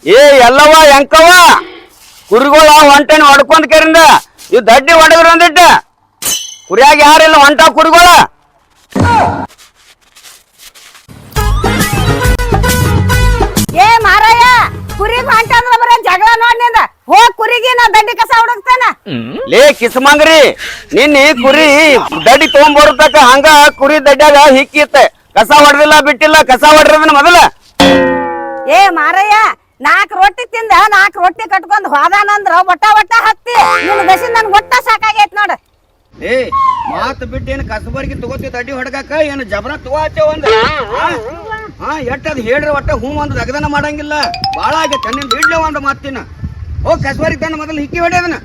ಏ ಎಲ್ಲವ ಎಂಕವ ಕುರಿಗಳ ಹೊಂಟೇನಿ ಹೊಡ್ಕೊಂಡ್ ಕೇರಿಂದ ಇವ್ ದಡ್ಡಿ ಹೊಡೆದ್ರ ಅಂದಿಟ್ಟ ಕುರಿಯಾಗ ಯಾರಿಲ್ಲ ಹೊಂಟ ಕುರಿಗಳ ಏ ಮಾರಾಯ ಕುರಿಗ್ ಹೊಂಟ ಅಂದ್ರ ಬರ ಜಗಳ ನೋಡ್ನಿಂದ ಹೋಗ್ ಕುರಿಗೆ ನಾ ದಡ್ಡಿ ಕಸ ಹುಡುಕ್ತಾನ. ಲೇ ಕಿಸ್ಮಂಗ್ರಿ ನಿನ್ನಿ ಕುರಿ ದಡ್ಡಿ ತಗೊಂಡ್ಬರುತ್ತಕ ಹಂಗ ಕುರಿ ದಡ್ಡ್ಯಾಗ ಹಿಕ್ಕಿತ್ತ ಕಸ ಹೊಡೆದಿಲ್ಲ ಬಿಟ್ಟಿಲ್ಲ ಕಸ ಹೊಡ್ರದನ ಮೊದಲ. ಏ ಮಾರಾಯ 4 ರೊಟ್ಟಿ ತಿಂದ 4 ರೊಟ್ಟಿ ಕಟ್ಕೊಂಡ್ ಹೋದಾನಂದ್ರ ಒಟ್ಟ ಹತ್ತಿ ನಿನ್ ದಶಿ ನನ್ ಒಟ್ಟ ಸಾಕಾಗೈತ್ ನೋಡ. ಏ ಮಾತು ಬಿಟ್ಟು ಏನು ಕಸಬರ್ಗಿ ತಗೋತಿ ದಡ್ಡಿ ಹೊಡ್ಗಾಕ ಏನು ಜಬರ ತಗೋತೇವ ಒಂದ್ ಎಟ್ಟದ್ ಹೇಳ್ರಿ ಒಟ್ಟ ಹೂ ಒಂದ್ ಅಗದನ ಮಾಡಂಗಿಲ್ಲ ಬಾಳ ಆಗೈತೆ ನಿನ್ ಇಡ್ಲಿ ಒಂದ್ ಮಾತಿನ ಹೋಗ್ ಕಸಬರ್ಗಿ ತಂದ ಮೊದಲು ಹಿಕ್ಕಿ ಹೊಡೆದನ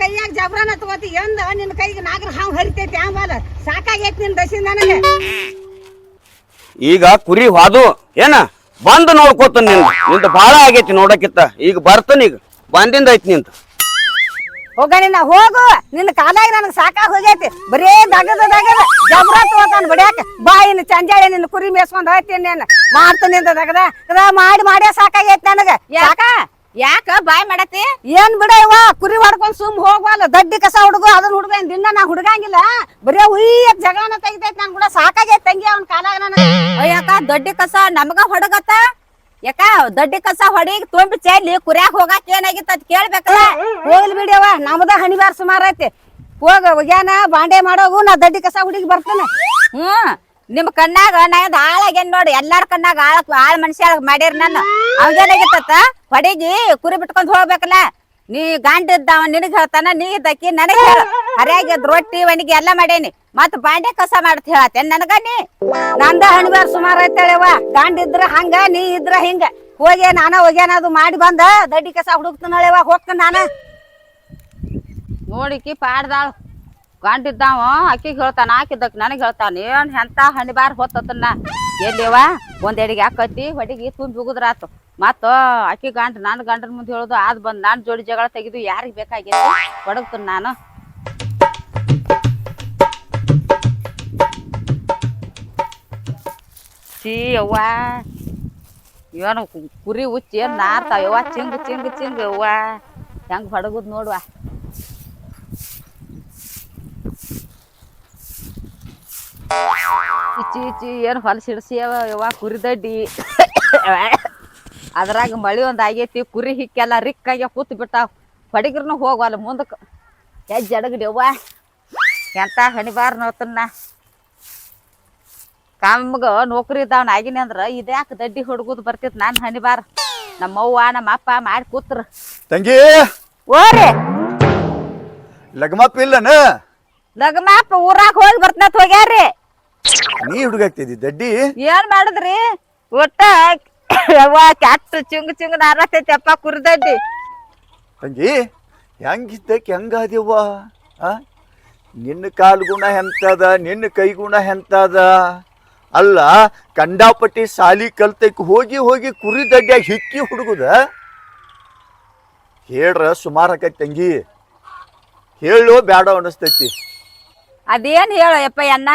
ಕೈಯಾಗ ಜಬ್ರಾನ ತಗೋತಿ ಎಂದ ನಿನ್ ಕೈಗೆ 4 ಹಾವು ಹರಿತೈತಿ ಆಮೇಲೆ ಸಾಕಾಗೈತ್ ನಿನ್ ದಶಿ ನನಗೆ. ಈಗ ಕುರಿ ಹೋದು ಏನ ಬಂದು ನೋಡ್ಕೋತ ನಿಂದ ಬಾಳ ಆಗೈತಿ ನೋಡಕ್ಕಿತ್ತ ಈಗ ಬರ್ತಾನ ಈಗ ಬಂದಿಂದ ಐತಿ ನಿಂತ ಹೋಗ ನಿನ್ನ ಹೋಗು ನಿನ್ನ ಕಾಲಾಗ ನನಗ್ ಸಾಕಾಗ ಹೋಗೈತಿ ಬರೇ ದಗದ ಜಬ್ರಾ ತಗೋತಾನ ಬಡಿಯಾಕ ಬಾ ಇನ್ನು ಚಂಜಾಳಿ ನಿನ್ನ ಕುರಿ ಮೇಸ್ಕೊಂಡ್ ಹೋಗ್ತೀನಿ ಮಾಡ್ತಾನೆ ದಗದ ಮಾಡಿ ಸಾಕಾಗೈತಿ ನನಗ. ಯಾಕ ಬಾಯ್ ಮಾಡತಿ ಏನ್ ಬಿಡ ಇವ ಕುರಿ ಹೊಡ್ಕೊಂಡ್ ಸುಮ್ ಹೋಗ್ವಲ್ಲ ದಡ್ಡಿ ಕಸ ಹುಡುಗು ಅದನ್ನ ಹುಡುಗ ದಿನ ನಾ ಹುಡುಗಂಗಿಲ್ಲ ಬರೇ ಉಯ್ಯಕ್ ಜಗಳನ ತೆಗಿತೈತಿ ನನ್ ಕೂಡ ಸಾಕಾಗೈತಿ ತಂಗಿ ಅವ್ನ ಕಾಲಾಗ ನನಗ. ಯಾಕ ದೊಡ್ಡಿ ಕಸ ನಮಗ ಹೊಡಗತ್ತ ಯಾಕ ದೊಡ್ಡಿ ಕಸ ಹೊಡಿ ತುಂಬಿ ಚೆಲ್ಲಿ ಕುರ್ಯಾಗ ಹೋಗಾಕ ಏನಾಗಿತ್ತ ಅದ್ ಕೇಳ್ಬೇಕಲ್ಲ. ಹೋಗ್ಲಿ ಬಿಡಿಯವ ನಮ್ದ ಹಣಿವಾರ ಸುಮಾರ ಐತಿ ಹೋಗ ಒಗ್ಯಾನ ಬಾಂಡೆ ಮಾಡೋಗು ನಾ ದಡ್ಡಿ ಕಸ ಹುಡುಗಿ ಬರ್ತೇನೆ. ನಿಮ್ ಕಣ್ಣಾಗ ನಾಯದ್ ಆಳಾಗೇನ್ ನೋಡಿ ಎಲ್ಲಾರ ಕಣ್ಣಾಗ ಆಳ್ ಮನುಷ್ಯ ಮಾಡ್ಯಾರ ನಾನು ಅವಾಗೇನಾಗಿತ್ತ ಹೊಡಿಗಿ ಕುರಿ ಬಿಟ್ಕೊಂಡ್ ಹೋಗ್ಬೇಕಲ್ಲ. ನೀ ಗಂಡ ಇದ್ದಾವ ನಿನಗ್ ಹೇಳ್ತಾನ ನೀ ಇದ್ದಕ್ಕಿ ನನಗ್ ಹೇಳ ಹರಿಯಾಗಿ ರೊಟ್ಟಿ ಒಣಗಿ ಎಲ್ಲಾ ಮಾಡೇನಿ ಮತ್ ಬಾಂಡೆ ಕಸ ಮಾಡತ್ ಹೇಳತ್ತೇನ್ ನನಗ ನೀ. ನಂದ ಹಣಿವಾರ ಸುಮಾರ ಐತೇಳವ ಗಂಡ ಇದ್ರ ಹಂಗ ನೀ ಇದ್ರ ಹಿಂಗ ಹೋಗಿ ನಾನ ಹೋಗ್ಯಾನ ಅದು ಮಾಡಿ ಬಂದ ದಡ್ಡಿ ಕಸ ಹುಡುಕ್ತಾನಳೆವ ಹೋಗ್ತಾನ ನಾನ. ನೋಡಿಕಿ ಪಾಡ್ದಾಳ ಗಂಡಿದ್ದಾವ ಅಕ್ಕಿಗೆ ಹೇಳ್ತಾನ ಹಾಕಿದ್ದಕ್ ನನಗ್ ಹೇಳ್ತಾನ ಏನ್ ಎಂತ ಹಣಿಬಾರ್ ಹೊತ್ತನ್ನ ಎಲ್ಲಿವ ಒಂದೆಡಿಗೆ ಹಾಕತಿ ಹೊಡಿಗೆ ತುಂಬಿ ಉಗುದ್ರಾತು ಮತ್ತ ಅಕ್ಕಿ ಗಂಡ ನನ್ ಗಂಡನ ಮುಂದೆ ಹೇಳುದು ಆದ್ ಬಂದ್ ನಾನ್ ಜೋಡಿ ಜಗಳ ತೆಗಿದು ಯಾರಿಗ್ ಬೇಕಾಗಿತ್ತು ಹೊಡಗ್ತನ ನಾನು. ಛೀ ಅವ್ವ ಏನು ಕುರಿ ಉಚ್ಚಿ ಏನ್ ನಾರ್ತಾವ ಯವ್ವ ಚಿಂಗ್ ಅವ್ವ ಹೆಂಗ್ ಹೊಡಗುದ್ ನೋಡ್ವಾ. ಇಚ್ಚಿ ಏನು ಹೊಲಸ ಹಿಡ್ಸಿಯವ ಯವ್ವ ಕುರಿ ದಡ್ಡಿ ಅದ್ರಾಗ ಮಳಿ ಒಂದ್ ಆಗೈತಿ ಕುರಿ ಹಿಕ್ಕೆಲ್ಲ ರಿಕ್ಕಾಗಿ ಕೂತ್ ಬಿಟ್ಟಾವ ಹೊಡಿಗ್ರನು ಹೋಗವಲ್ಲ ಮುಂದಕ್ಕೆ ಹೆಜ್ಜೆ ಅಡಗಡಿಯವ್ವ ಎಂತ ಹಣಿಬಾರ್ ನೋತನ್ನ ಕಾಮಗ ನೌಕರಿ ಇದ್ದಾವನ್ ಆಗಿನಿ ಅಂದ್ರ ಇದ್ಯಾಕ ದಡ್ಡಿ ಹೊಡ್ಗುದ್ ಬರ್ತಿತ್ ನಾನ್ ಹಣಿಬಾರ್ ನಮ್ಮವ್ವ ನಮ್ಮ ಅಪ್ಪ ಮಾಡಿ ಕೂತ್ರ ತಂಗಿ ಓರಿ ಲಗಮಪ್ಪ ಇಲ್ಲನ ಲಗಮಾಪ ಊರಾಗ ಹೋಗಿ ಬರ್ತನತ್ ಹೋಗ್ಯಾರ್ರಿ. ನೀ ಹುಡುಗಾಗ್ತಿದ್ದಿ ದಡ್ಡಿ ಏನ್ ಮಾಡಿದ್ರಿ ಒಟ್ಟ ಯವ್ವ ಕ್ಯಾಟ್ ಚಿಂಗ್ ನಾರತೈತಿ ಅಪ್ಪ ಕುರಿದಡ್ಡಿ. ತಂಗಿ ಹೆಂಗಿದ್ದಕ್ಕೆ ಹೆಂಗಾದ್ಯವ್ವ ಆ ನಿನ್ನ ಕಾಲ್ ಗುಣ ಎಂತದ ನಿನ್ನ ಕೈ ಗುಣ ಎಂತದ ಅಲ್ಲ ಕಂಡಾಪಟ್ಟಿ ಸಾಲಿ ಕಲ್ತೈಕ್ ಹೋಗಿ ಕುರಿ ದಡ್ಡ್ಯಾಗ ಹಿಕ್ಕಿ ಹುಡುಗುದ ಹೇಳ್ರ ಸುಮಾರು ಆಕೈತಿ ತಂಗಿ ಹೇಳು ಬ್ಯಾಡ ಅನಿಸ್ತೈತಿ. ಅದೇನ್ ಹೇಳು ಯಪ್ಪ ಅಣ್ಣ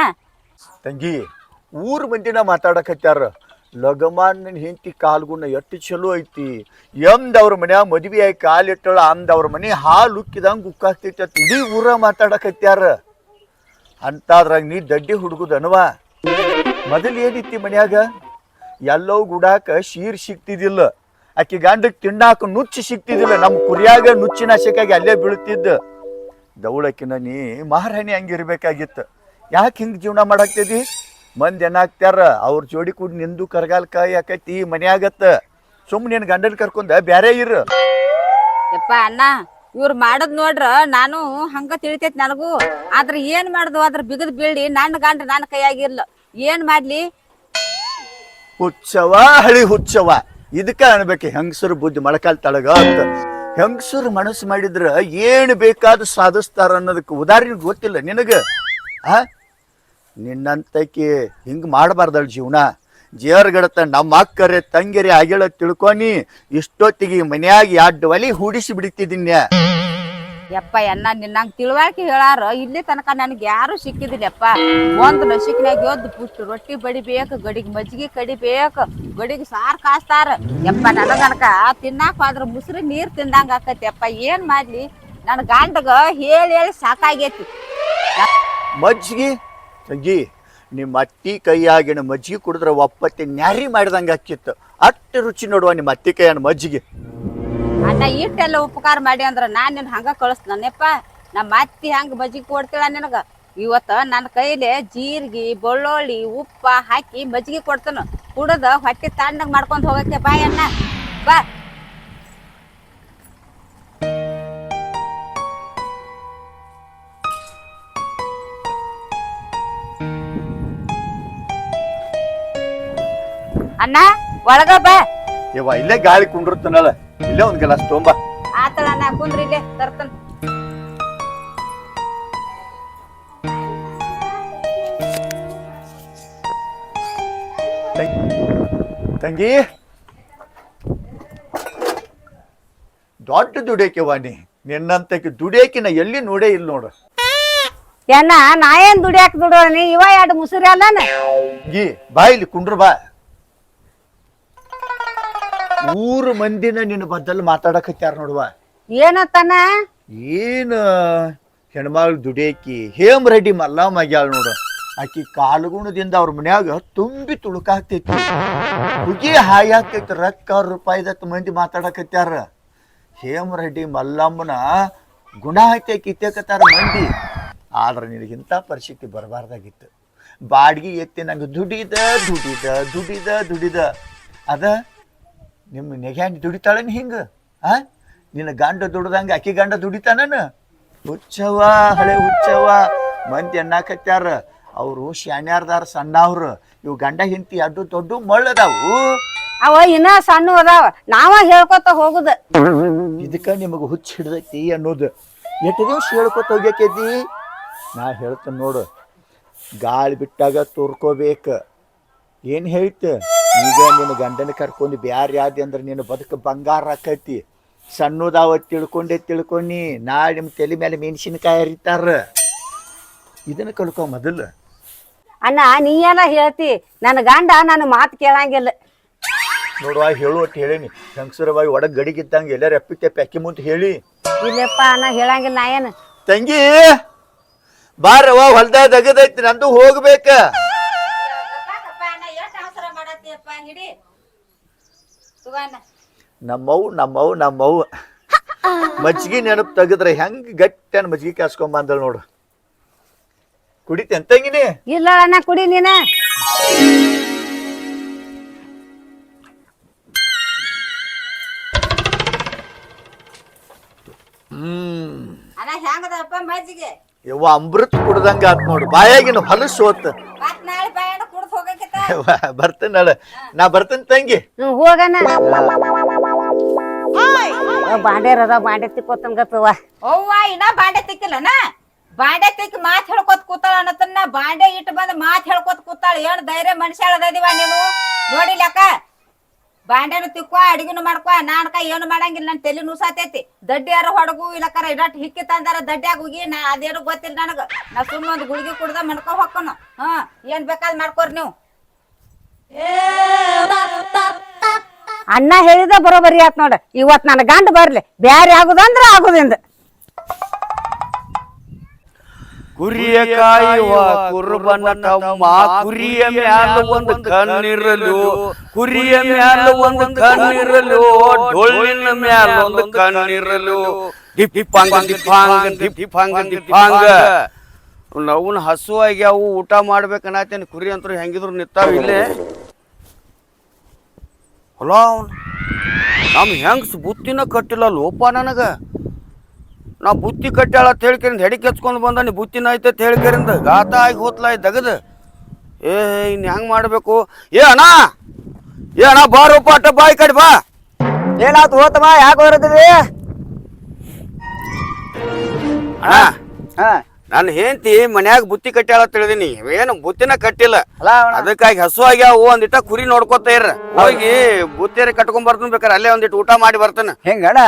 ತಂಗಿ ಊರ್ ಮಂದಿನ ಮಾತಾಡಕತ್ಯಾರ ಲಗಮಾನ್ ಹೆಂಡತಿ ಕಾಲ್ಗುಣ ಎಷ್ಟು ಚಲೋ ಐತಿ ಎಂದವ್ರ ಮನ್ಯಾಗ ಮದ್ವಿ ಆಗಿ ಕಾಲಿಟ್ಟಳ ಅಂದವ್ರ ಮನೆ ಹಾಲು ಉಕ್ಕಿದಂಗ ಉಕ್ಕಾಗ್ತೈತಿ ಅಂತ ಇಡೀ ಊರ ಮಾತಾಡಕತ್ಯಾರ. ಅಂತಾದ್ರಾಗ ನೀ ದಡ್ಡಿ ಹುಡುಗುದ ಅನ್ವಾ ಮೊದಲು ಏನಿತ್ತಿ ಮನ್ಯಾಗ ಎಲ್ಲವೂ ಗುಡಾಕ ಶೀರ್ ಸಿಕ್ತಿದಿಲ್ಲ ಆಕಿ ಗಂಡಕ್ ತಿನ್ನಾಕ ನುಚ್ಚಿ ಸಿಕ್ತಿದಿಲ್ಲ ನಮ್ಮ ಕುರಿಯಾಗ ನುಚ್ಚಿನ ಆಶೆಕಾಗಿ ಅಲ್ಲೇ ಬೀಳ್ತಿದ್ದ ದೌಳಕಿನ ನೀ ಮಹಾರಾಣಿ ಹಂಗಿರ್ಬೇಕಾಗಿತ್ತು. ಯಾಕೆ ಹಿಂಗೆ ಜೀವನ ಮಾಡಾಕ್ತಿದಿ ಮಂದಿ ಏನಾಗ್ತಾರ ಅವ್ರ ಜೋಡಿ ಕೂಡ ನಿಂದು ಕರ್ಗಾಲ್ಕ ಯಾಕೈತಿ ಮನ್ಯಾಗತ್ತ ಸುಮ್ಮನೆ ನಿನ್ ಗಂಡನ ಕರ್ಕೊಂಡ ಬ್ಯಾರೆ ಇರ. ಯಪ್ಪ ಅಣ್ಣ ಇವ್ರು ಮಾಡದ್ ನೋಡ್ರ ನಾನು ಹಂಗ ತಿಳಿತೈತಿ ನನಗೂ ಆದ್ರ ಏನ್ ಮಾಡುದು ಅದ್ರ ಬಿಗದ್ ಬೀಳಿ ನನ್ನ ಗಂಡ ನನ್ನ ಕೈಯಾಗಿರ್ಲ ಏನ್ ಮಾಡ್ಲಿ. ಹುಚ್ಚವ ಹಳಿ ಹುಚ್ಚವ ಇದಕ್ಕ ಅನ್ಬೇಕು ಹೆಂಗಸರು ಬುದ್ಧಿ ಮೊಳಕಾಲ್ ತಳಗ ಅಂತ. ಹೆಂಗಸರು ಮನಸ್ಸು ಮಾಡಿದ್ರ ಏನ್ ಬೇಕಾದ ಸಾಧಿಸ್ತಾರ ಅನ್ನೋದಕ್ಕೆ ಉದಾಹರಣೆ ಗೊತ್ತಿಲ್ಲ ನಿನಗ. ಆ ನಿನ್ನಂತಕಿ ಹಿಂಗ್ ಮಾಡಬಾರ್ದಳ ಜೀವನ ಜೇರ್ಗಡತ ನಮ್ಮ ಅಕ್ಕರೆ ತಂಗಿರಿ ಆಗಿಳ ತಿಳ್ಕೊನಿ ಇಷ್ಟೊತ್ತಿಗೆ ಮನ್ಯಾಗ 2 ಒಲಿ ಹೂಡಿಸಿ ಬಿಡ್ತಿದ್ದೀನ್ಯ. ಯಪ್ಪ ಎನ್ನ ನಿನ್ನಂಗ್ ತಿಳುವಳಿಕೆ ಹೇಳಾರ ಇಲ್ಲಿ ತನಕ ನನಗೆ ಯಾರು ಸಿಕ್ಕಿದಿಲ್ಲಪ್ಪ. ಒಂದ್ ನಸಿಕ್ನಾಗ ಎದ್ದು ಪುಟ್ಟು ರೊಟ್ಟಿ ಬಡಿಬೇಕು, ಗಡಿಗೆ ಮಜ್ಜಿಗೆ ಕಡಿಬೇಕು, ಗಡಿಗೆ ಸಾರು ಕಾಸ್ತಾರ. ಯಪ್ಪ ನನಗನಕ ತಿನ್ನಾಕ ಹೋದ್ರ ಮುಸ್ರಿ ನೀರ್ ತಿಂದಂಗ ಆಕತಿ. ಯಪ್ಪ ಏನ್ ಮಾಡ್ಲಿ, ನನ್ ಗಂಡಗ ಹೇಳಿ ಹೇಳಿ ಸಾಕಾಗೈತಿ. ಮಜ್ಜಿಗೆ ತಂಗಿ, ನಿಮ್ಮ ಅತ್ತಿ ಕೈಯಾಗಿನ ಮಜ್ಜಿಗೆ ಕುಡಿದ್ರೆ ಒಪ್ಪತ್ತೆ ನ್ಯಾರಿ ಮಾಡಿದಂಗೆ ಆಕಿತ್ತು. ಅಷ್ಟು ರುಚಿ ನೋಡುವ ನಿಮ್ಮ ಅತ್ತಿ ಕೈಯನ್ನ ಮಜ್ಜಿಗೆ. ಅಣ್ಣ ಇಟ್ಟೆಲ್ಲ ಉಪಕಾರ ಮಾಡಿ ಅಂದ್ರ ನಾನ್ ನಿನ್ ಹಂಗ ಕಳಿಸ್ನಪ್ಪ. ನಮ್ಮ ಅತ್ತಿ ಹಂಗ ಮಜ್ಜಿಗೆ ಕೊಡ್ತೀಳ ನಿನಗ. ಇವತ್ತ ನನ್ನ ಕೈಲಿ ಜೀರಿಗೆ, ಬೆಳ್ಳುಳ್ಳಿ, ಉಪ್ಪ ಹಾಕಿ ಮಜ್ಜಿಗೆ ಕೊಡ್ತಾನ. ಕುಡದ ಹೊಟ್ಟೆ ತಣ್ಣಗ್ ಮಾಡ್ಕೊಂಡ್ ಹೋಗಕ್ಕೆ ಬಾ ಅಣ್ಣ ಬಾ. ಅಣ್ಣ ಒಳಗ ಬಾ. ಇವ ಇಲ್ಲೇ ಗಾಳಿ ಕುಂಡಿರ್ತಾನಲ್ಲ, ಇಲ್ಲೇ ಒಂದ್ ಗ್ಲಾಸ್ ತೊಂಬ. ಆತಳ ಅಣ್ಣ, ಕುಂದ್ರಿ ಇಲ್ಲೇ ತರ್ತನ. ತಂಗಿ ದೊಡ್ಡ ದುಡಿಯಕ್ಕೆ ವಾಣಿ, ನಿನ್ನಂತಕ್ಕೆ ದುಡಿಯಕಿನ ಎಲ್ಲಿ ನೋಡೇ ಇಲ್ಲ ನೋಡು. ಏನ ನಾ ಏನ್ ದುಡಿಯಾಕ ದುಡೋನಿ, ಇವ ಎರಡು ಮುಸುರಿ ಅಲ್ಲನ. ಈ ಬಾ ಇಲ್ಲಿ ಕುಂಡ್ರ ಬಾ. ಊರು ಮಂದಿನ ನಿನ್ನ ಬದ್ದಲ್ ಮಾತಾಡಕತ್ಯಾರ ನೋಡುವ. ಏನತ್ತಾನ? ಏನ ಹೆಣ್ಮಗಳು ದುಡಿಯಕಿ ಹೇಮ್ ರೆಡ್ಡಿ ಮಲ್ಲಮ್ಮ ಆಗ್ಯಾಳ ನೋಡು. ಆಕಿ ಕಾಲುಗುಣದಿಂದ ಅವ್ರ ಮನ್ಯಾಗ ತುಂಬಿ ತುಳುಕಾಗ್ತೈತಿ, ಹುಗಿ ಹಾಯಿ ಆಗ್ತೈತಿ, ರೊಕ್ಕ ರೂಪಾಯಿದತ್ ಮಂದಿ ಮಾತಾಡಕತ್ಯಾರ. ಹೇಮ್ ರೆಡ್ಡಿ ಮಲ್ಲಮ್ಮನ ಗುಣ ಐತೆ ಕಿತ್ತಕತ್ತಾರ ಮಂದಿ. ಆದ್ರೆ ನಿನಗಿಂತ ಪರಿಸ್ಥಿತಿ ಬರಬಾರ್ದಾಗಿತ್ತು. ಬಾಡ್ಗಿ ಎತ್ತಿ ನಂಗೆ ದುಡಿದ ದುಡಿದ ದುಡಿದ ದುಡಿದ ಅದ ನಿಮ್ಮ ನೆಗ್ಯಾಂಡಿ ದುಡಿತಾಳನ್ ಹಿಂಗ? ನಿನ್ನ ಗಂಡ ದುಡ್ದಂಗ ಆಕಿ ಗಂಡ ದುಡಿತಾನ? ಹುಚ್ಚವ, ಹಳೆ ಹುಚ್ಚವ. ಮಂದಿ ಎನ್ನಾಕತ್ಯಾರ ಅವರು ಶಾನ್ಯಾರ್ದಾರ ಸಣ್ಣವ್ರು. ಇವು ಗಂಡ ಹಿಂತಿ ಅಡ್ಡು ದೊಡ್ಡ ಮಳ್ಳದಾವು. ಅವ ಇನ್ನ ಸಣ್ಣ ಅದಾವ, ನಾವ ಹೇಳ್ಕೊತ ಹೋಗುದ. ಇದಕ್ಕ ನಿಮಗ ಹುಚ್ಚ ಹಿಡ್ದೈತಿ ಅನ್ನೋದು. ಎಷ್ಟು ದಿವ್ಸ ಹೇಳ್ಕೊತ ಹೋಗ್ಯಾಕೈತಿ? ನಾ ಹೇಳ್ತೇನೆ ನೋಡು, ಗಾಳಿ ಬಿಟ್ಟಾಗ ತೋರ್ಕೋಬೇಕ. ಏನ್ ಹೇಳ್ತ? ಈಗ ನಿನ್ನ ಗಂಡನ ಕರ್ಕೊಂಡು ಬ್ಯಾರೆ ಆದಿ ಅಂದ್ರೆ ನಿನ್ನ ಬದುಕು ಬಂಗಾರ ಆಕೈತಿ. ಸಣ್ಣದಾವ ತಿಳ್ಕೊಂಡಿ ನಾಳೆ ನಿಮ್ಮ ತಲೆ ಮೇಲೆ ಮೆಣಸಿನಕಾಯಿ ಹರಿತಾರ. ಇದನ್ನ ಕಲ್ಕೊ ಮೊದಲು. ಅಣ್ಣ ನೀ ಎಲ್ಲ ಹೇಳ್ತಿ, ನನ್ನ ಗಂಡ ನನ್ನ ಮಾತು ಕೇಳಂಗಿಲ್ಲ. ನೋಡುವ ಹೇಳುವಟ್ಟು ಹೇಳೀನಿ. ಹೆಂಗಸರವಾಗಿ ಒಡಗ್ ಗಡಿಗಿದ್ದಂಗೆ ಎಲ್ಲಾರು ಎಪ್ಪಿ ತೆಪ್ಪಿ ಅಕ್ಕಿ ಮುಂದೆ ಹೇಳಿ. ಇಲ್ಲಪ್ಪ ಅಣ್ಣ ಹೇಳಂಗಿಲ್ಲ. ನಾ ಏನು ತಂಗಿ ಬಾರವ, ಹೊಲ್ದಾಗ ದಗದೈತಿ, ನಂದು ಹೋಗ್ಬೇಕ. ನಮ್ಮವು ಮಜ್ಜಿಗೆ ನೆನಪು ತೆಗದ್ರೆ ಹೆಂಗ್ ಗಟ್ಟಿ ಮಜ್ಜಿಗೆ ಕಾಸ್ಕೊಂಡ್ ಬಂದಳ ನೋಡು. ಕುಡಿತೇನ್ ತಂಗಿನಿ? ಇಲ್ಲ ಅಣ್ಣ, ಕುಡಿ ನೀನ. ಹೆಂಗದಪ್ಪ ಮಜ್ಜಿಗೆ? ಯವ್ವ ಅಮೃತ ಕುಡ್ದಂಗ ಆತ್ ನೋಡು. ಬಾಯಾಗಿನ ಹೊಲಸು ಹೋತ್. ಬರ್ತೇನ ನಾ ಬರ್ತೇನೆ ತಂಗಿ. ಹೋಗಣ. ಬಾಂಡ್ಯಾರ ಅದ, ಬಾಂಡೆ ತಿಕ್ಕೋತನ್ ಗತ್ತವ. ಅವ್ವ ಇನ್ನ ಬಾಂಡೆ ತಿಕ್ಕಿಲ್ಲನ? ಬಾಂಡೆ ತಿಕ್ಕಿ ಮಾತ್ ಹೇಳ್ಕೊತ್ ಕೂತಾಳ ಅನ್ನತನ್ನ. ಬಾಂಡೆ ಇಟ್ಟು ಬಂದ್ ಮಾತ್ ಹೇಳ್ಕೊತ್ ಕೂತಾಳ. ಏನ್ ಧೈರ್ಯ ಮನುಷ್ಯ ಅಳದಿವ ನೀನು? ನೋಡಿಲ್ಲಕ್ಕ, ಬಾಂಡೆನು ತಿಕ್ಕುವ, ಅಡಿಗೆನು ಮಾಡ್ಕೊ. ನಾನ್ಕ ಏನು ಮಾಡಂಗಿಲ್ಲ, ನನ್ ತಲೆ ನುಸಾತೈತಿ. ದಡ್ಡಿಯಾರ ಹೊಡಗು ಇಲ್ಲಕರ ಇಡಟ್ ಹಿಕ್ಕಿ ತಂದಾರ ದಡ್ಡ್ಯಾಗ ಹೋಗಿ. ನಾ ಅದೇನು ಗೊತ್ತಿಲ್ಲ ನನಗ. ನಾ ಸುಮ್ಮ ಒಂದ್ ಗುಳಿಗೆ ಕುಡ್ದ ಮಣ್ಕೊ ಹೊಕ್ಕನು. ಏನ್ ಬೇಕಾದ್ ಮಾಡ್ಕೋರಿ ನೀವು. ಅಣ್ಣ ಹೇಳಿದ ಬರೋಬರಿ ಆತ್ ನೋಡ. ಇವತ್ ನನ್ನ ಗಂಡ ಬರ್ಲಿ, ಬ್ಯಾರೆ ಆಗುದಂದ್ರ ಆಗುದಿಂದ. ಕುರಿಯ ಕಾಯುವ ಕುರುಬನ ತಮ್ಮ, ಕುರಿಯ ಮ್ಯಾಲ ಒಂದು ಕಣ್ಣಿರಲು, ಕುರಿಯ ಮ್ಯಾಲ ಒಂದು ಕಣ್ಣಿರಲು, ಡೊಳ್ಳಿನ ಮ್ಯಾಲ ಒಂದು ಕಣ್ಣಿರಲು. ದಿಪ್ಪಾಂಗ ದಿಪ್ಪಾಂಗ ದಿಪ್ಪಾಂಗ ದಿಪ್ಪಾಂಗ. ಅವನ್ ಹಸುವಾಗಿ ಅವು ಊಟ ಮಾಡ್ಬೇಕನ್ನತೇನೆ. ಕುರಿ ಅಂತೂ ಹೆಂಗಿದ್ರು ನಿತ್ತಾವ ಇಲ್ಲೇ. ಹೊಲ ನಮ್ ಹೆಂಗ್ಸ್ ಬುತ್ತಿನ ಕಟ್ಟಿಲ್ಲ ಲೋಪ ನನಗ. ನಾ ಬುತ್ತಿ ಕಟ್ಟಾಳ ಅಂತ ಹೇಳ್ಕರಿಂದ ಹೆಡಿಕೆ ಹಚ್ಕೊಂಡು ಬಂದ. ನೀ ಬುತ್ತಿನ ಐತೆ ಹೇಳ್ಕರಿಂದ ಗಾತ ಆಗಿ ಹೋತ್ಲ ದಗದ. ಇನ್ ಹೆಂಗ್ ಮಾಡ್ಬೇಕು? ಏ ಅಣ್ಣ ಬಾರಪ್ಪ, ಅಟ್ಟ ಬಾಯಿ ಕಡಿ ಬಾ. ಏನಾಯ್ತು ಹೋತಮ್ಮ? ಯಾಕೆ ಹೊರದಿವಿ? ಅಣ್ಣ ನನ್ನ ಹೆಂಡತಿ ಮನ್ಯಾಗ ಬುತ್ತಿ ಕಟ್ಟಾಳ ಅಂತ ಹೇಳಿದೀನಿ. ಏನು ಬುತ್ತಿನ ಕಟ್ಟಿಲ್ಲ. ಅದಕ್ಕಾಗಿ ಹಸು ಆಗ್ಯಾವ. ಒಂದಿಟ್ಟ ಕುರಿ ನೋಡ್ಕೊತ ಇರ. ಹೋಗಿ ಬುತ್ತಿಯರಿ ಕಟ್ಕೊಂಡ್ ಬರ್ತೇನೆ. ಬೇಕಾರೆ ಅಲ್ಲೇ ಒಂದಿಟ್ಟು ಊಟ ಮಾಡಿ ಬರ್ತೇನೆ. ಹೆಂಗಣ್ಣ?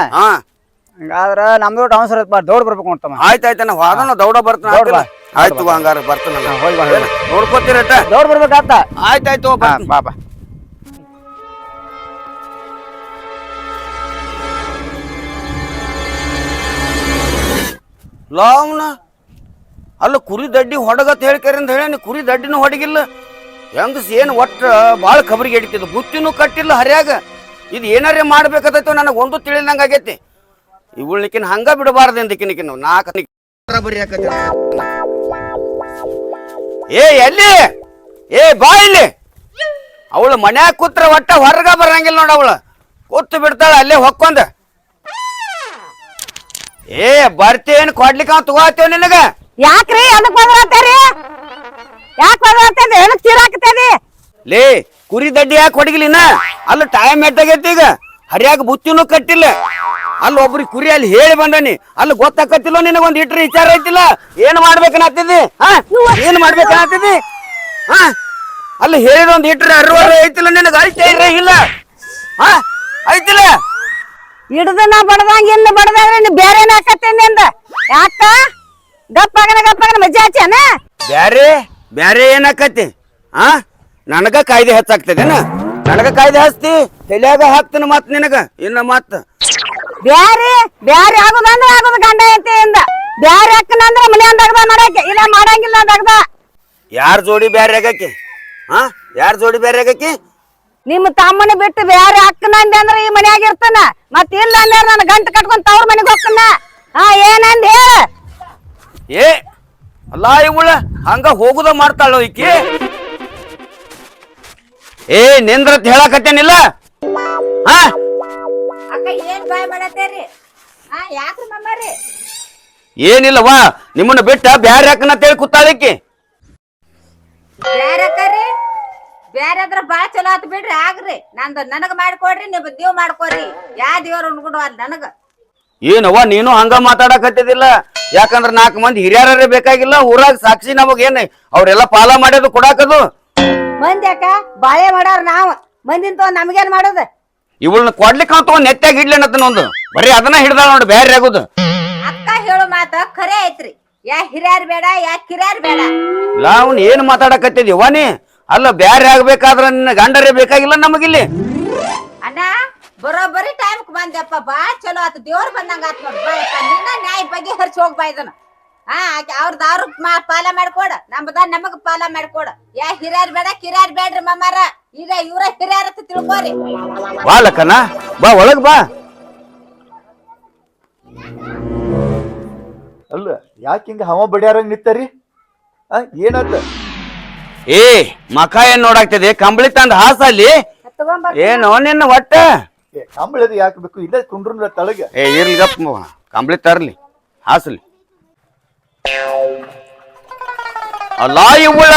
ಹಂಗಾದ್ರ ನಮ್ದು ಟೌನ್ ಸರ್ ದೌಡ್ ಬರ್ಬೇಕು ಅಂತಮ್ಮ. ಆಯ್ತಾಯ್ತ ನಾ ವಾದನ ದೌಡ ಬರ್ತಾನ ದೌಡ್ ಬಾ. ಆಯ್ತು ಹಂಗಾರ ಬರ್ತಾನ ಹೋಗಿ ಬಾ. ನೋಡ್ಕೋತೀರಟ ದೌಡ್ ಬರ್ಬೇಕಾತ. ಆಯ್ತಾಯ್ತು ಬರ್ತೀನಿ. ಬಾಬಾ ಲಾವ್ನ ಅಲ್ಲ ಕುರಿ ದಡ್ಡಿ ಹೊಡಗತ್ ಹೇಳ್ಕರಿಂದ ಹೇಳಿ ಕುರಿ ದಡ್ಡಿನೂ ಹೊಡಗಿಲ್ಲ ಹೆಂಗಸ್ ಏನು ಒಟ್ಟ ಭಾಳ ಖಬರಿಗೆ ಹಿಡಿತಿದ್ದು ಬುತ್ತಿನೂ ಕಟ್ಟಿಲ್ಲ ಹರ್ಯಾಗ ಇದು ಏನಾರೇ ಮಾಡ್ಬೇಕಾದೈತೋ ನನಗೆ ಒಂದು ತಿಳಿದಂಗ ಆಗೈತಿ ಇವಳ್ನಿಕಿನ ಹಂಗ ಬಿಡಬಾರ್ದು ಎಂದಕಿನಿಕಿನ ನಾಲ್ಕು ಬರೀ ಏ ಎಲ್ಲಿ ಏ ಬಾ ಇಲ್ಲಿ ಅವಳು ಮನ್ಯಾಗ ಕೂತ್ರ ಒಟ್ಟ ಹೊರಗ ಬರಂಗಿಲ್ಲ ನೋಡ ಅವಳು ಕೂತು ಬಿಡ್ತಾಳ ಅಲ್ಲೇ ಹೊಕ್ಕೊಂದ ಏ ಬರ್ತೇನ್ ಕೊಡ್ಲಿಕ್ಕೆ ಅವ್ ತಗೋತೇವ್ ನಿನಗ ಯಾಕ್ರಿ ಅದಕ್ ಬದಲಾಗ್ತೇರಿ ಯಾಕೆ ಬದಲಾಗ್ತದೆ ಏನಕ್ ಚೀರಾಕ್ತೇರಿ ಲೇ ಕುರಿ ದಡ್ಡಿ ಯಾಕೆ ಹೊಡಗಿಲಿನ ಅಲ್ಲಿ ಟೈಮ್ ಎಟ್ಟಾಗೈತಿ ಈಗ ಹರಿಯಾಗ ಬುತ್ತಿನೂ ಕಟ್ಟಿಲ್ಲ ಅಲ್ಲಿ ಒಬ್ರಿಗೆ ಕುರಿ ಅಲ್ಲಿ ಹೇಳಿ ಬಂದನಿ ಅಲ್ಲಿ ಗೊತ್ತಾಕತ್ತಿಲ್ಲ ನಿನಗೊಂದು ಇಟ್ರಿ ವಿಚಾರ ಐತಿಲ್ಲ ಏನ್ ಮಾಡ್ಬೇಕನ್ನತ್ತಿದ್ದಿ ಹಾ ಏನ್ ಮಾಡ್ಬೇಕನ್ನತ್ತಿದ್ದಿ ಹಾ ಅಲ್ಲಿ ಹೇಳಿದೊಂದು ಇಟ್ರಿ ಅರ್ವರೆ ಐತಿಲ್ಲ ನಿನಗ ಐತೆ ಇಲ್ಲ ಹಾ ಐತಿಲ್ಲ ಹಿಡ್ದನ ಬಡದಂಗ ಇನ್ನು ಬಡದಾದ್ರೆ ನೀ ಬೇರೆನ ಹಾಕತ್ತೇನೆ ಅಂದ ಯಾಕ ಗಪ್ಪಗನ ಮಜ್ಜೆ ಹಚ್ಚನ ಬ್ಯಾರೆ ಬ್ಯಾರೆ ಏನಾಕತಿ ಆ ನನಗ ಕಾಯ್ದೆ ಹೆಚ್ಚಾಗ್ತದೇನ ನನಗ ಕಾಯ್ದೆ ಹಚ್ತಿ ತಲ್ಯಾಗ ಹಾಕ್ತಾನ ಮತ್ ನಿನಗ ಇನ್ನ ಮತ್ ಬ್ಯಾರೆ ಆಗುದಂದ್ರ ಆಗುದ ಗಂಡ ಐತಿಯಿಂದ ಬ್ಯಾರೆ ಹಾಕನಂದ್ರ ಮನೆ ಅಂದಾಗದ ಮಾಡಕ್ಕೆ ಇಲ್ಲ ಮಾಡಂಗಿಲ್ಲ ಅಂದಾಗದ ಯಾರ ಜೋಡಿ ಬ್ಯಾರೆ ಆಗಕ್ಕೆ ಹಾ ಯಾರ ಜೋಡಿ ಬ್ಯಾರೆ ಆಗಕ್ಕೆ ನಿಮ್ಮ ತಮ್ಮನ ಬಿಟ್ಟು ಬ್ಯಾರೆ ಹಾಕನಂದೆ ಅಂದ್ರ ಈ ಮನ್ಯಾಗ ಇರ್ತಾನ ಮತ್ ಇಲ್ಲ ಅಂದ್ರೆ ನಾನು ಗಂಟು ಕಟ್ಕೊಂಡ್ ತವ್ರ ಮನೆಗೆ ಹೋಗ್ತಾನ ಹಾ ಏನಂದ ಹೇಳ ಏ ಅಲ್ಲ ಇವಳ ಹಂಗ ಹೋಗುದ ಮಾಡ್ತಾಳ ಈಕಿ ಏ ನಿಂದ್ರತ್ ಹೇಳಕತ್ತೇನಿಲ್ಲ ಹಾ ಅಕ್ಕ ಏನ್ ಬಾಯ್ ಮಾಡತ್ತೇರಿ ಯಾಕ್ರಿ ಮಮ್ಮಾರಿ ಏನಿಲ್ಲವಾ ನಿಮ್ಮನ್ನ ಬಿಟ್ಟ ಬ್ಯಾರೆ ಹಾಕನ ತೇಳಿ ಕೂತಾಳಿಕ್ಕಿ ಬ್ಯಾರೆ ಅಕ್ಕರಿ ಬ್ಯಾರೆ ಅದ್ರ ಬಾಳ ಚಲೋ ಆತ್ ಬಿಡ್ರಿ ಆಗ್ರಿ ನಂದು ನನಗ ಮಾಡ್ಕೊಡ್ರಿ ನೀವ್ ಮಾಡ್ಕೊರಿ ಯಾ ದೇವ್ರ ಉಣ್ಗುಡು ಅದ್ ನನಗ ಏನವ್ವ ನೀನು ಹಂಗ ಮಾತಾಡಕತ್ತಿದಿಲ್ಲ ಯಾಕಂದ್ರ 4 ಮಂದಿ ಹಿರಿಯರೇ ಬೇಕಾಗಿಲ್ಲ ಊರಾಗ ಸಾಕ್ಷಿ ನಮಗ್ ಏನ್ ಅವ್ರೆಲ್ಲ ಪಾಲ ಮಾಡೋದು ಕೊಡಾಕದು ಮಂದಿ ಯಾಕ ಬಾಳೆ ಮಾಡಾರ ನಾವ್ ಮಂದಿನ ತಗೊಂಡ್ ನಮ್ಗೇನ್ ಮಾಡೋದ ಇವಳನ್ನ ಕೊಡ್ಲಿಕ್ಕೆ ಅಂತ ನೆತ್ತಾಗ ಹಿಡ್ಲೇನತ್ತನ ಒಂದು ಬರೀ ಅದನ್ನ ಹಿಡ್ದಾಳ ನೋಡಿ ಬ್ಯಾರೆ ಆಗುದು ಅಕ್ಕ ಹೇಳೋ ಮಾತ ಖರೆ ಐತ್ರಿ ಯಾ ಹಿರಿಯರ್ ಬೇಡ ಯಾ ಕಿರಿಯರ್ ಬೇಡ ಅವ್ನ ಏನ್ ಮಾತಾಡಕತ್ತಿದ್ಯವ್ವ ನೀ ಅಲ್ಲ ಬ್ಯಾರೆ ಆಗ್ಬೇಕಾದ್ರ ನಿನ್ನ ಗಂಡರೇ ಬೇಕಾಗಿಲ್ಲ ನಮಗಿಲ್ಲಿ ಅಣ್ಣ ಬರೋಬ್ಬರಿ ಟೈಮ್ ಬಂದಪ್ಪ ಬಾಳ ಚಲೋ ಆತ ದೇವ್ರ ಬಂದಂಗ ಆತ್ ನೋಡ್ ಬಾಯಪ್ಪ ನಿನ್ನ ನ್ಯಾಯ ಬಗ್ಗೆ ಹರ್ಚಿ ಹೋಗ್ಬಾ ಇದನ್ನ ಅವ್ರದ್ದು ಅವ್ರ ಪಾಲ ಮಾಡ್ಕೊಡ ನಮಗ ಪಾಲ ಮಾಡ್ಕೊಡ ಯಾ ಹಿರಿಯರ್ ಬೇಡ ಕಿರಿಯರ್ ಬೇಡ್ರಿ ಮಮ್ಮಾರ ಈಗ ಇವ್ರ ಹಿರಿಯರ್ ಅಂತ ತಿಳ್ಕೊರಿ ಬಾ ಲಕ್ಕನ ಬಾ ಒಳಗ್ ಬಾ ಅಲ್ಲ ಯಾಕೆ ಹಿಂಗ ಹವ ಬಡಿಯಾರಂಗ್ ನಿತ್ತರಿ ಏನಾತ ಏ ಮಖ ಏನ್ ನೋಡಾಕ್ತದೆ ಕಂಬಳಿ ತಂದ ಹಾಸ ಅಲ್ಲಿ ಏನು ನಿನ್ನ ಒಟ್ಟ ಕಂಬಳದ ಯಾಕೆ ಬೇಕು ಇಲ್ಲೇ ಕುಂಡ್ರ ತಳಗ ಏ ಇರ್ಲಿ ಗಪ್ಪ ಕಂಬಳಿ ತರ್ಲಿ ಹಾಸಲಿ ಅಲ್ಲ ಇವಳ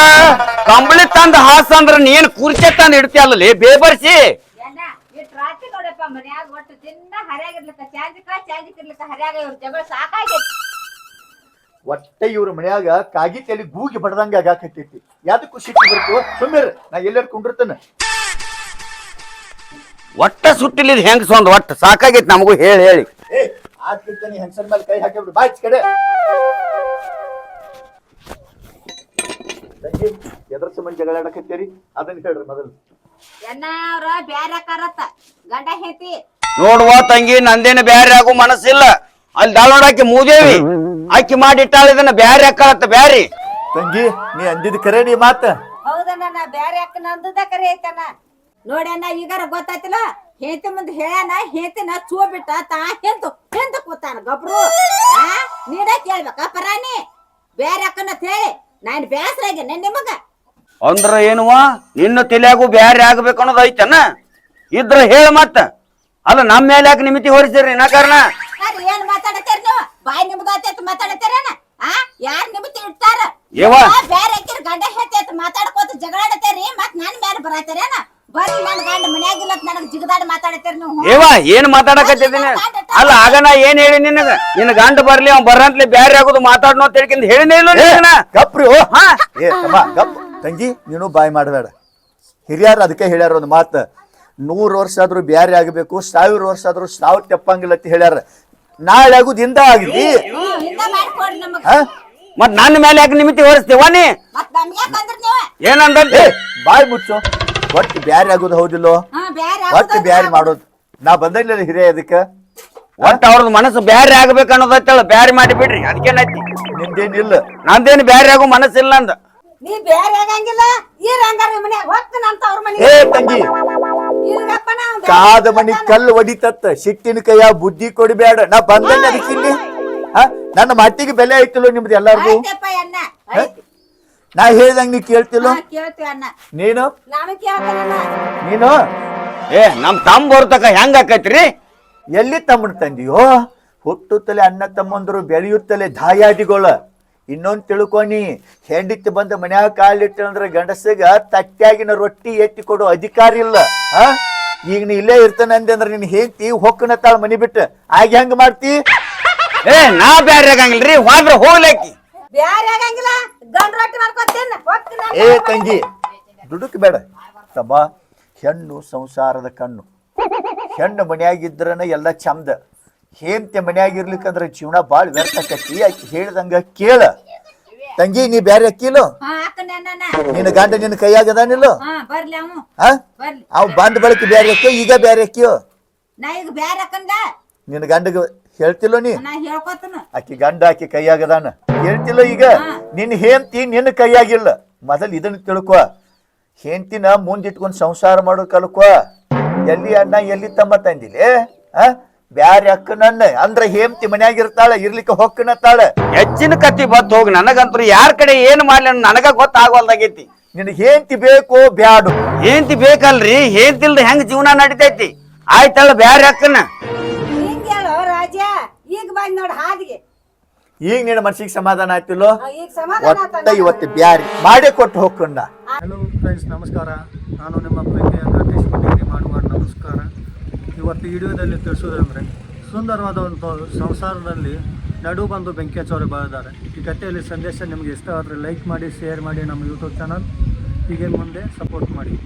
ಕಂಬಳಿ ತಂದ ಹಾಸ ಅಂದ್ರ ನೀನ್ ಕುರ್ಚೆ ತಂದ ಇಡ್ತೀಯಲ್ಲ ಬೇಬರ್ಸಿ ರಾತ್ರಿ ನೋಡಪ್ಪ ಮನ್ಯಾಗ ಒಟ್ಟು ದಿನ ಹರ್ಯಾಗಿರ್ಲಿಕ್ಕ ಚಾಂಜಿಕಿರ್ಲಿಕ್ಕ ಹರ್ಯಾಗ ಇವ್ರ ಜಗಳ ಸಾಕಾಗೈತಿ ಒಟ್ಟೆ ಇವ್ರ ಮನ್ಯಾಗ ಕಾಗಿ ತಲೆ ಗೂಗಿ ಬಡ್ದಂಗ ಆಗಾಕತ್ತೈತಿ ಯಾವ್ದಕ್ಕೂ ಸಿಟ್ಟು ಬರ್ತು ಸುಮ್ಮನೆ ನಾ ಎಲ್ಲಾರು ಕುಂಡಿರ್ತೇನೆ ಒಟ್ಟ ಸುಟ್ಟಿಲಿದ್ ಹೆಂಗ್ ಸೊಂದ್ ಒಟ್ಟ ಸಾಕಾಗೈತಿ ನಮಗೂ ಹೇಳಿ ಹೇಳಿ ಏ ಆಡ್ತಿರ್ತಾನೆ ಹೆಂಗಸನ್ ಮೇಲೆ ಕೈ ಹಾಕಿಬಿಡು ಬಾಚ್ ಕಡೆ ಎದ್ರ ಸಂಬಂಧ ಜಗಳ ಆಡಕತ್ತೀರಿ ಅದನ್ನ ಹೇಳ್ರಿ ಮೊದಲು ಅವ್ರ ಬ್ಯಾರೆ ಕರತ್ತ ಗಂಡ ಹೇತಿ ನೋಡುವ ತಂಗಿ ನಂದೇನು ಬ್ಯಾರೆ ಆಗೋ ಮನಸ್ಸಿಲ್ಲ ಅಲ್ಲಿ ದಾಳೋಡಾಕಿ ಮೂದೇವಿ ಆಕಿ ಮಾಡಿಟ್ಟಾಳ ಇದನ್ನ ಬ್ಯಾರೆ ಹಾಕತ್ತ ಬ್ಯಾರಿ ತಂಗಿ ನೀ ಅಂದಿದ್ ಕರೆ ನೀ ಮಾತ ಹೌದಣ್ಣ ನಾ ಬ್ಯಾರೆ ಅಕ್ಕ ನಂದುದ ಕರೆ ಐತಣ್ಣ ನೋಡಣ್ಣ ಈಗಾರ ಗೊತ್ತಾಯ್ತಿಲ್ಲ ಹೇತಿ ಮುಂದೆ ಹೇಳ್ಯಾನ ಹೇತಿನ ಚೂ ಬಿಟ್ಟ ತಾ ಹೆಂತ ಕೂತಾನ ಗಬ್ರು ನೀಡ ಕೇಳ್ಬೇಕ ಪರಾಣಿ ಬ್ಯಾರೆ ಅಕ್ಕನ ಹೇಳಿ ನಾನು ಬ್ಯಾಸರಾಗ್ಯಾನ ನಿಮಗ ಅಂದ್ರ ಏನುವ ನಿನ್ನ ತಲೆಯಾಗೂ ಬ್ಯಾರೆ ಆಗ್ಬೇಕು ಅನ್ನೋದು ಐತನ ಇದ್ರ ಹೇಳ ಮತ್ತ ಅಲ್ಲ ನಮ್ಮ ಮೇಲೆ ಯಾಕೆ ನಿಮಿತಿ ಹೊರಿಸಿರಿ ನಾ ಕಾರಣ ಏನ್ ಮಾತಾಡತ್ತೀರಿ ನೀವು ಬಾಯಿ ನಿಮ್ದಾತ ಮಾತಾಡತ್ತೀರೇನ ಯಾರ್ ನಿಮಿತಿ ಇಡ್ತಾರ ಬ್ಯಾರೆ ಹಾಕಿರ ಗಂಡ ಹೇತಿ ಮಾತಾಡ್ಕೋತ ಜಗಳಾಡತ್ತೀರಿ ಮತ್ ನನ್ ಬ್ಯಾರೆ ಬರತ್ತೀರೇನ ಬರ್ರಿ ನನ್ ಗಂಡ ಮನ್ಯಾಗಿಲ್ಲ ನನಗ್ ಜಿಗದಾಡ ಮಾತಾಡತ್ತೀರಿ ನೀವು ಏವ ಏನ್ ಮಾತಾಡಕತ್ತಿದ್ದೀನಿ ಅಲ್ಲ ಆಗ ನಾ ಏನ್ ಹೇಳಿ ನಿನಗ ನಿನ್ನ ಗಂಡ ಬರ್ಲಿ ಅವ್ ಬರಂತ್ಲಿ ಬ್ಯಾರೆ ಆಗುದು ಮಾತಾಡ್ನೋ ಅಂತ ಹೇಳ್ಕೊಂಡು ಹೇಳಿನೇ ಇಲ್ಲ ಗಪ್ರಿ ಗಪ್ ತಂಗಿ ನೀನು ಬಾಯ್ ಮಾಡಬೇಡ ಹಿರಿಯರು ಅದಕ್ಕೆ ಹೇಳ್ಯಾರ ಒಂದು ಮಾತು 100 ವರ್ಷ ಆದ್ರೂ ಬ್ಯಾರೆ ಆಗಬೇಕು 1000 ವರ್ಷ ಆದ್ರೂ ಸಾವು ತೆಪ್ಪಂಗಿಲ್ಲ ಅಂತ ಹೇಳ್ಯಾರ ನಾಳೆ ಆಗುದು ಹಿಂದ ಆಗಿದ್ದಿ ಹಿಂದ ಮಾಡ್ಕೊಡ್ರಿ ನಮಗ ಹಾ ಮತ್ ನನ್ನ ಮೇಲೆ ಯಾಕೆ ನಿಮಿತಿ ಹೊರಿಸ್ತೀವ ನೀ ಮತ್ ನಮ್ಗೆ ಯಾಕಂದ್ರ ನೀವ ಏನಂದಿ ಬಾಯ್ ಮುಚ್ಚು ಒಟ್ಟು ಬ್ಯಾರೆ ಆಗುದು ಹೌದಿಲ್ಲೋ ಬ್ಯಾರೆ ಒಟ್ಟು ಬ್ಯಾರೆ ಮಾಡೋದು ನಾ ಬಂದಿಲ್ಲ ಹಿರಿಯ ಅದಕ್ಕ ಒಟ್ಟ ಅವ್ರದ್ದು ಮನಸ್ಸು ಬ್ಯಾರೆ ಆಗ್ಬೇಕು ಅನ್ನೋದತ್ತೇಳ ಬ್ಯಾರೆ ಮಾಡಿ ಬಿಡ್ರಿ ಅದಕ್ಕೇನೈತಿ ನಿಂದೇನಿಲ್ಲ ನಂದೇನು ಬ್ಯಾರೆ ಆಗೋ ಮನಸ್ಸಿಲ್ಲ ಅಂದ ನೀ ಬೇರೆ ಆಗಂಗಿಲ್ಲ ಈ ರಂಗಾರ ಮನ್ಯಾಗ ಹೋಗ್ತಾನ ಅಂತ ಅವ್ರ ಮನೆ ಏ ತಂಗಿ ಕಾದ ಮನಿ ಕಲ್ಲು ಹೊಡಿತತ್ತ ಸಿಟ್ಟಿನ ಕೈಯ ಬುದ್ಧಿ ಕೊಡಬೇಡ ನಾ ಬಂದಂಗ ಅದಕ್ಕಿಲ್ಲಿ ನನ್ನ ಮಟ್ಟಿಗೆ ಬೆಲೆ ಐತಿಲ್ಲೋ ನಿಮ್ದು ಎಲ್ಲಾರ್ಗು ಐತಪ್ಪ ಅಣ್ಣ ನಾ ಹೇಳ್ದಂಗ ನೀ ಕೇಳ್ತಿಲ್ಲೋ ಕೇಳ್ತೀವಿ ಅಣ್ಣ ನೀನು ನಾನು ಕೇಳ್ತಾನ ನೀನು ಏ ನಮ್ ತಮ್ಮ ಬರ್ತಕ ಹೆಂಗ ಆಕೈತ್ರಿ ಎಲ್ಲಿ ತಮ್ಮನ ತಂದಿಯೋ ಹುಟ್ಟುತ್ತಲೇ ಅಣ್ಣ ತಮ್ಮಂದ್ರು ಬೆಳೆಯುತ್ತಲೇ ದಾಯಾದಿಗಳ ಇನ್ನೊಂದ್ ತಿಳ್ಕೊನಿ ಹೆಂಡಿತಿ ಬಂದ ಮನ್ಯಾಗ ಕಾಲಿಟ್ಟಂದ್ರ ಗಂಡಸಗ ತಟ್ಟ್ಯಾಗಿನ ರೊಟ್ಟಿ ಎತ್ತಿ ಕೊಡೋ ಅಧಿಕಾರ ಇಲ್ಲ ಈಗ ನೀ ಇಲ್ಲೇ ಇರ್ತಾನೆ ಅಂದೆ ಅಂದ್ರೆ ನಿನ್ ಹೆಂಡತಿ ಹೊಕ್ಕನ ತಾಳ ಮನಿ ಬಿಟ್ಟು ಆಗ ಹೆಂಗ್ ಮಾಡ್ತಿ ಏ ನಾ ಬ್ಯಾರೆ ಆಗಂಗಿಲ್ರಿ ಹೋದ್ರ ಹೋಗ್ಲಾಕಿ ಬ್ಯಾರೆ ಆಗಂಗಿಲ್ಲ ಗಂಡ ರೊಟ್ಟಿ ಮಾಡ್ಕೊತೇನ ಹೋಗ್ತೀನಿ ಏ ತಂಗಿ ದುಡುಕ್ ಬೇಡ ತಮ್ಮ ಹೆಣ್ಣು ಸಂಸಾರದ ಕಣ್ಣು ಹೆಣ್ಣು ಮನ್ಯಾಗಿದ್ರನ ಎಲ್ಲ ಚಂದ ಹೇಂತೆ ಮನ್ಯಾಗಿರ್ಲಿಕ್ಕಂದ್ರ ಜೀವನ ಬಾಳ ವ್ಯರ್ಥ ಆಕತಿ ಆಕಿ ಹೇಳ್ದಂಗ ಕೇಳ ತಂಗಿ ನೀ ಬ್ಯಾರೆ ಅಕ್ಕಿಲೋ ನಿನ್ನ ಗಂಡ ನಿನ್ನ ಕೈಯಾಗದಾನಿಲ್ಲೋ ಬರ್ಲಿ ಅವ ಬರ್ಲಿ ಅವ್ ಬಂದ ಬಳಕ ಬ್ಯಾರೆ ಅಕ್ಕಿಯೋ ಈಗ ಬ್ಯಾರೆ ಅಕ್ಕಿಯೋ ನಾ ಈಗ ಬ್ಯಾರೆ ಹಾಕಂದ ನಿನ್ನ ಗಂಡಗ ಹೇಳ್ತಿಲ್ಲೋ ನೀ ನಾ ಹೇಳ್ಕೊತನ ಆಕಿ ಗಂಡ ಆಕಿ ಕೈಯಾಗದಾನ ಹೇಳ್ತಿಲ್ಲೋ ಈಗ ನಿನ್ನ ಹೇಂತಿ ನಿನ್ನ ಕೈಯಾಗಿಲ್ಲ ಮೊದಲ್ ಇದನ್ನ ತಿಳ್ಕೊ ಹೆಂಡತಿನ ಮುಂದಿಟ್ಕೊಂಡ್ ಸಂಸಾರ ಮಾಡೋ ಕಲ್ಕೊ ಎಲ್ಲಿ ಅಣ್ಣ ಎಲ್ಲಿ ತಮ್ಮ ತಂದಿಲೆ ಬ್ಯಾರೆ ಅಕ್ಕನನ್ನ ಅಂದ್ರ ಹೇಂತಿ ಮನ್ಯಾಗಿರ್ತಾಳ ಇರ್ಲಿಕ್ಕೆ ಹೊಕ್ಕನತ್ತಾಳ ಹೆಚ್ಚಿನ ಕತ್ತಿ ಬತ್ ಹೋಗಿ ನನಗಂತೂ ಯಾರ ಕಡೆ ಏನ್ ಮಾಡ್ಲಿ ನನಗ ಗೊತ್ತಾಗವಲ್ದಾಗೈತಿ ನಿನ್ ಹೇಂತಿ ಬೇಕೋ ಬ್ಯಾಡು ಏಂತಿ ಬೇಕಲ್ರಿ ಏಂತಿಲ್ರಿ ಹೆಂಗ್ ಜೀವನ ನಡಿತೈತಿ ಆಯ್ತಲ್ಲ ಬ್ಯಾರೆ ಅಕ್ಕನ ಹಿಂಗ ಹೇಳೋ ರಾಜ ಈಗ ಬಂದ್ ನೋಡ್ ಹಾದಿಗೆ ಈಗ ನಿನ್ನ ಮನ್ಸಿಗೆ ಸಮಾಧಾನ ಆಯ್ತಿಲ್ಲೋ ಈಗ ಸಮಾಧಾನ ಒಟ್ಟ ಇವತ್ತು ಬ್ಯಾರಿ ಮಾಡೇ ಕೊಟ್ಟು ಹೋಗ್ಕೊಂಡ ಹಲೋ ಫ್ರೆಂಡ್ಸ್ ನಮಸ್ಕಾರ ನಾನು ನಿಮ್ಮ ಪ್ರೀತಿಯ ಗಣೇಶ್ ಪಟೇಲಿ ಮಾಡುವ ನಮಸ್ಕಾರ ಇವತ್ತು ವಿಡಿಯೋದಲ್ಲಿ ತಿಳಿಸೋದಂದರೆ ಸುಂದರವಾದ ಒಂದು ಸಂಸಾರದಲ್ಲಿ ನಡು ಬಂದು ಬೆಂಕಿ ಹಚ್ಚೋರು ಬೆಳೆದಾರೆ ಈ ಕಥೆಯಲ್ಲಿ ಸಂದೇಶ ನಿಮಗೆ ಇಷ್ಟ ಆದರೆ ಲೈಕ್ ಮಾಡಿ ಶೇರ್ ಮಾಡಿ ನಮ್ಮ ಯೂಟ್ಯೂಬ್ ಚಾನಲ್ ಹೀಗೆ ಮುಂದೆ ಸಪೋರ್ಟ್ ಮಾಡಿ